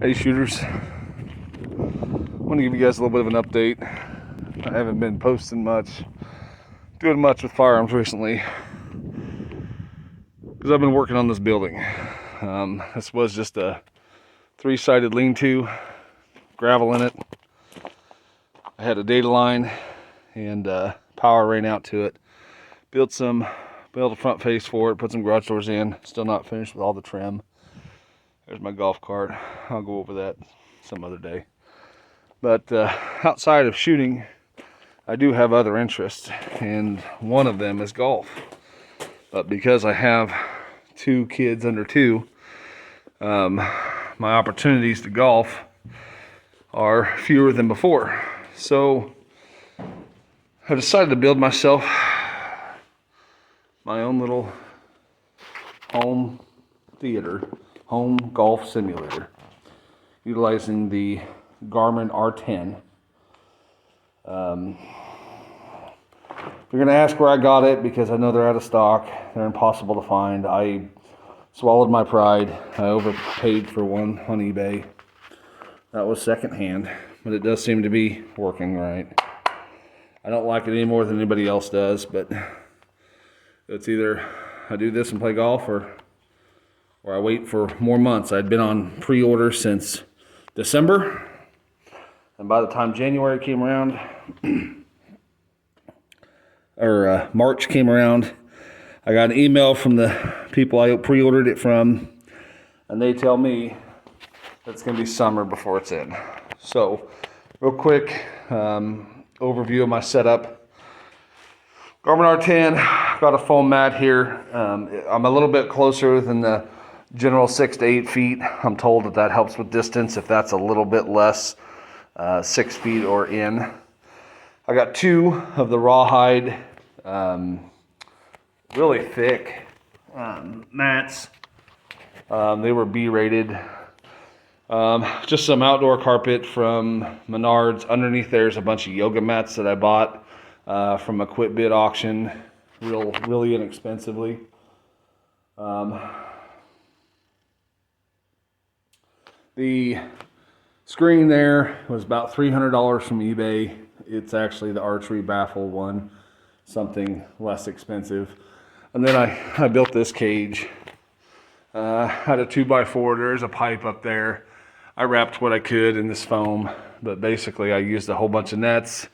Hey shooters, I want to give you guys a little bit of an update. I haven't been posting much, doing much with firearms recently, because I've been working on this building. This was just a 3-sided lean-to, gravel in it. I had a data line and power ran out to it. Built a front face for it, put some garage doors in. Still not finished with all the trim. There's my golf cart. I'll go over that some other day. But outside of shooting, I do have other interests, and one of them is golf. But because I have 2 kids under 2, my opportunities to golf are fewer than before. So I decided to build myself my own little home theater, home golf simulator, utilizing the Garmin R10. You're going to ask where I got it, because I know they're out of stock. They're impossible to find. I swallowed my pride. I overpaid for one on eBay. That was secondhand, but it does seem to be working right. I don't like it any more than anybody else does, but it's either I do this and play golf, or I wait for more months. I'd been on pre-order since December, and by the time January came around, or March came around, I got an email from the people I pre-ordered it from, and they tell me that it's going to be summer before it's in. So, real quick overview of my setup. Garmin R10, got a foam mat here. I'm a little bit closer than the general 6 to 8 feet. I'm told that helps with distance if that's a little bit less, 6 feet or in. I got 2 of the rawhide, really thick mats. They were B rated. Just some outdoor carpet from Menards. Underneath there's a bunch of yoga mats that I bought from a quit bid auction, really inexpensively. The screen there was about $300 from eBay. It's actually the archery baffle one, something less expensive. And then I built this cage. Had a 2x4. There's a pipe up there. I wrapped what I could in this foam, but basically I used a whole bunch of nets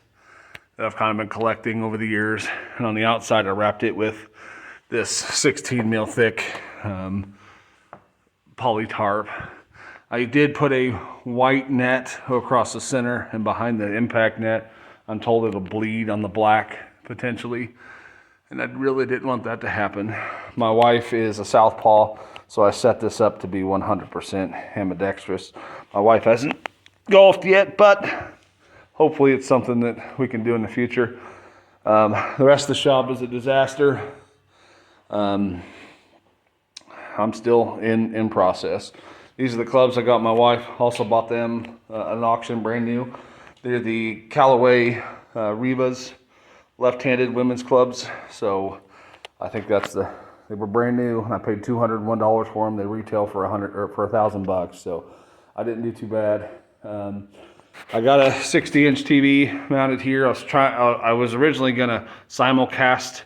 that I've kind of been collecting over the years. And on the outside I wrapped it with this 16 mil thick poly tarp. I did put a white net across the center and behind the impact net. I'm told it'll bleed on the black potentially, and I really didn't want that to happen. My wife is a southpaw, so I set this up to be 100% ambidextrous. My wife hasn't golfed yet, but hopefully it's something that we can do in the future. The rest of the shop is a disaster. I'm still in process. These are the clubs I got my wife. Also bought them an auction, brand new. They're the Callaway Rivas, left-handed women's clubs. So I think they were brand new. I paid $201 for them. They retail for $1,000. So I didn't do too bad. I got a 60-inch TV mounted here. I was originally gonna simulcast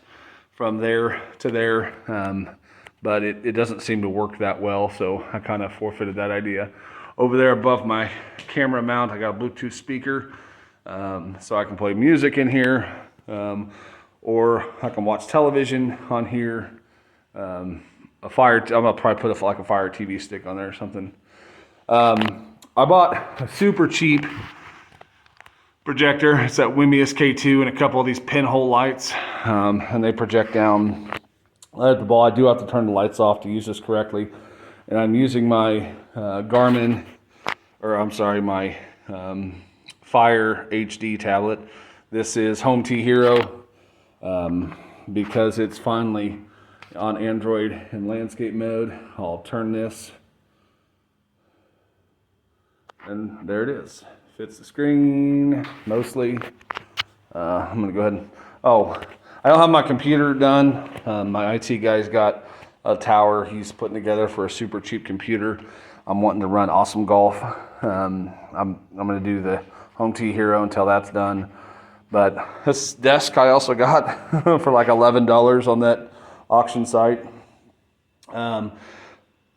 from there to there. But it doesn't seem to work that well, so I kind of forfeited that idea. Over there above my camera mount, I got a Bluetooth speaker, so I can play music in here, or I can watch television on here. I'm gonna probably put a Fire TV stick on there or something. I bought a super cheap projector. It's that Wimius K2 and a couple of these pinhole lights, and they project down at the ball. I do have to turn the lights off to use this correctly, and I'm using my my Fire HD tablet. This is Home T Hero, because it's finally on Android in landscape mode. I'll turn this, and there it is. Fits the screen mostly. I'm gonna go ahead and I don't have my computer done. My IT guy's got a tower he's putting together for a super cheap computer. I'm wanting to run awesome golf. I'm going to do the Home Tee Hero until that's done. But this desk I also got for like $11 on that auction site. And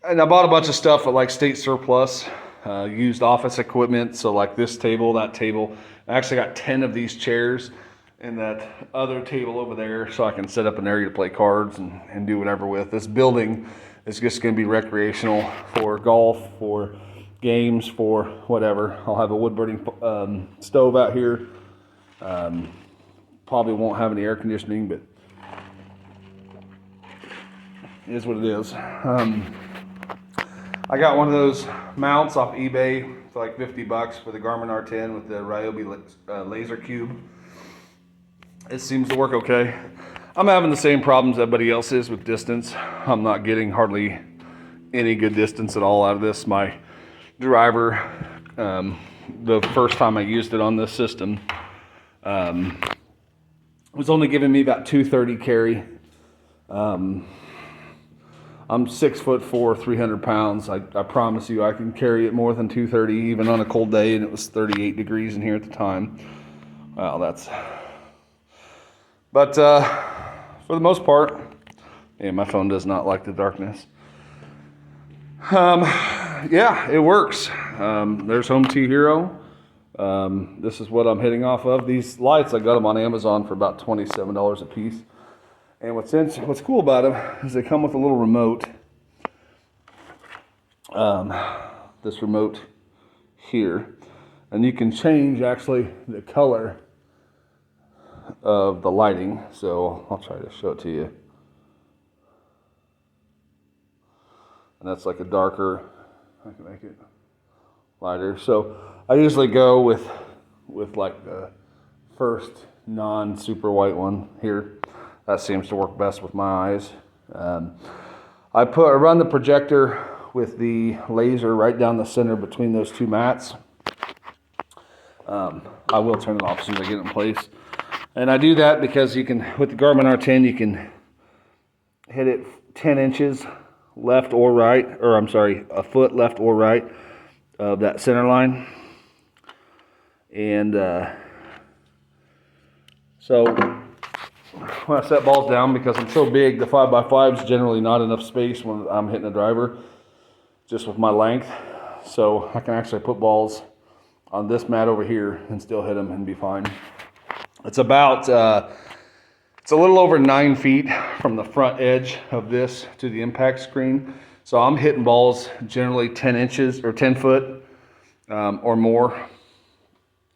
I bought a bunch of stuff at like State Surplus, used office equipment. So like this table, that table. I actually got 10 of these chairs and that other table over there, so I can set up an area to play cards and do whatever with. This building is just going to be recreational for golf, for games, for whatever. I'll have a wood burning stove out here. Probably won't have any air conditioning, but it is what it is. I got one of those mounts off eBay for like $50 for the Garmin R10 with the Ryobi laser cube. It seems to work okay. I'm having the same problems everybody else is with distance. I'm not getting hardly any good distance at all out of this. My driver, the first time I used it on this system, was only giving me about 230 carry. I'm 6'4", 300 pounds. I promise you I can carry it more than 230 even on a cold day, and it was 38 degrees in here at the time. Wow, that's... But for the most part, yeah, my phone does not like the darkness. Yeah, it works. There's Home Tee Hero. This is what I'm hitting off of. These lights, I got them on Amazon for about $27 a piece. And what's cool about them is they come with a little remote. This remote here. And you can change actually the color of the lighting. So I'll try to show it to you. And that's like a darker, I can make it lighter. So I usually go with like the first non-super white one here. That seems to work best with my eyes. I run the projector with the laser right down the center between those two mats. I will turn it off as soon as I get it in place. And I do that because you can, with the Garmin R10, you can hit it 10 inches left or right, or I'm sorry, a foot left or right of that center line. And so when I set balls down, because I'm so big, the 5x5 is generally not enough space when I'm hitting a driver, just with my length. So I can actually put balls on this mat over here and still hit them and be fine. It's about, it's a little over 9 feet from the front edge of this to the impact screen. So I'm hitting balls generally 10 inches or 10 foot or more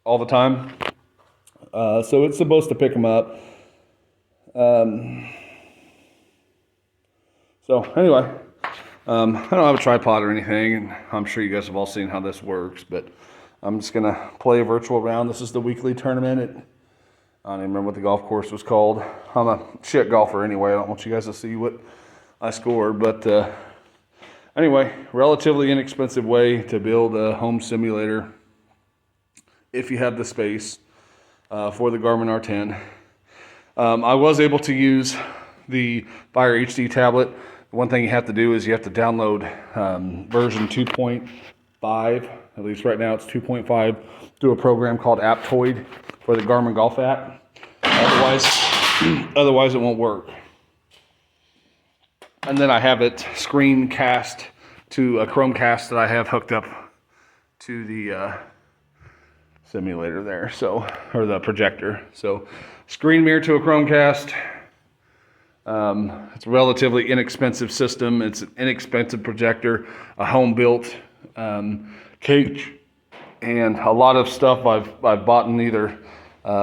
all the time. So it's supposed to pick them up. So anyway, I don't have a tripod or anything, and I'm sure you guys have all seen how this works, but I'm just gonna play a virtual round. This is the weekly tournament. I don't even remember what the golf course was called. I'm a shit golfer anyway. I don't want you guys to see what I scored, but anyway, relatively inexpensive way to build a home simulator if you have the space for the Garmin R10. I was able to use the Fire HD tablet. One thing you have to do is you have to download version 2.5. At least right now it's 2.5 through a program called Aptoid for the Garmin Golf app. Otherwise it won't work. And then I have it screencast to a Chromecast that I have hooked up to the simulator there, so, or the projector. So screen mirror to a Chromecast. It's a relatively inexpensive system. It's an inexpensive projector, a home built cage, and a lot of stuff I've bought in either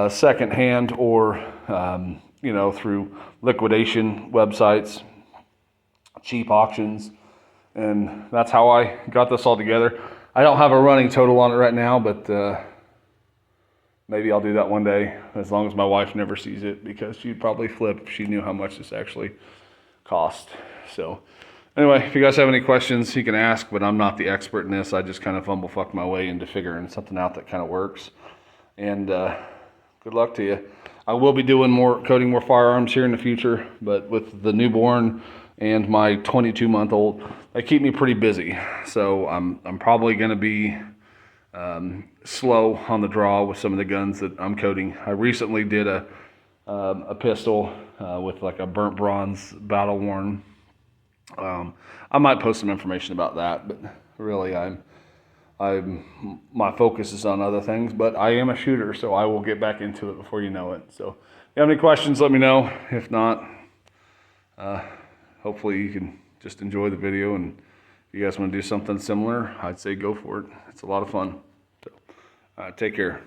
second hand or you know, through liquidation websites, cheap auctions, and that's how I got this all together. I don't have a running total on it right now, but maybe I'll do that one day, as long as my wife never sees it, because she'd probably flip if she knew how much this actually cost. So anyway, if you guys have any questions, you can ask, but I'm not the expert in this. I just kind of fuck my way into figuring something out that kind of works. And good luck to you. I will be doing coding more firearms here in the future, but with the newborn, and my 22-month-old. They keep me pretty busy, so I'm probably going to be slow on the draw with some of the guns that I'm coating. I recently did a pistol with like a burnt bronze battle worn. I might post some information about that, but really my focus is on other things, but I am a shooter, so I will get back into it before you know it. So if you have any questions, let me know. If not, hopefully you can just enjoy the video, and if you guys want to do something similar, I'd say go for it. It's a lot of fun. So take care.